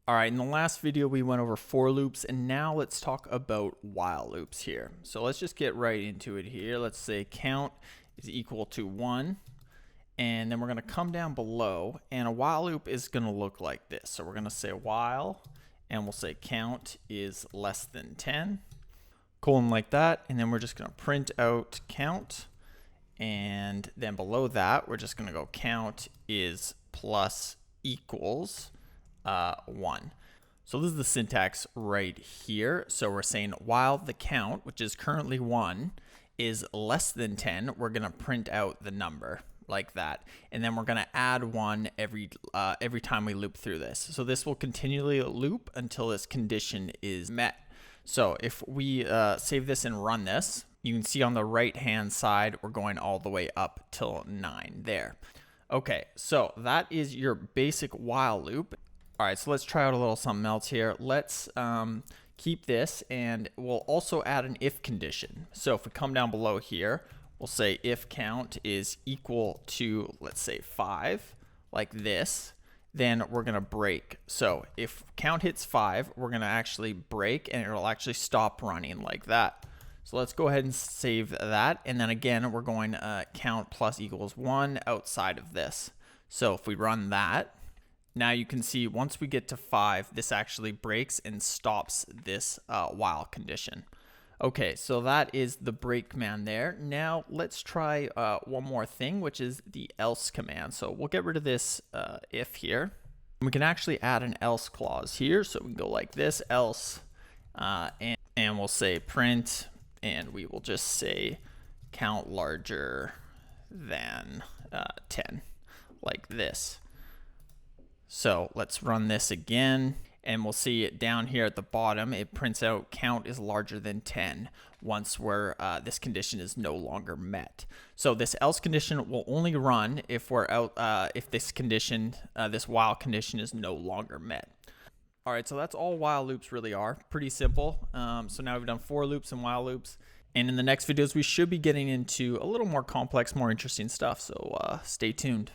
All right, in the last video, we went over for loops, and now let's talk about while loops here. So let's just get right into it here. Let's say count is equal to 1, and then we're going to come down below, and a while loop is going to look like this. So we're going to say while, and we'll say count is less than 10, colon like that, and then we're just going to print out count, and then below that, we're just going to go count is plus equals 1. So this is the syntax right here. So we're saying while the count, which is currently 1, is less than 10, we're going to print out the number like that. And then we're going to add 1 every time we loop through this. So this will continually loop until this condition is met. So if we save this and run this, you can see on the right hand side, we're going all the way up till 9 there. Okay, so that is your basic while loop. All right, so let's try out a little something else here. Let's keep this, and we'll also add an if condition. So if we come down below here, we'll say if count is equal to, let's say 5, like this, then we're gonna break. So if count hits 5, we're gonna actually break, and it'll actually stop running like that. So let's go ahead and save that, and then again, we're going count plus equals 1 outside of this. So if we run that, now you can see once we get to 5, this actually breaks and stops this while condition. Okay, so that is the break command there. Now let's try one more thing, which is the else command. So we'll get rid of this if here. We can actually add an else clause here. So we can go like this, else, and we'll say print, and we will just say count larger than 10, like this. So let's run this again, and we'll see it down here at the bottom. It prints out count is larger than 10 once this condition is no longer met. So this else condition will only run if we're out if this condition, this while condition, is no longer met. All right, so that's all while loops really are. Pretty simple. So now we've done for loops and while loops. And in the next videos, we should be getting into a little more complex, more interesting stuff. So stay tuned.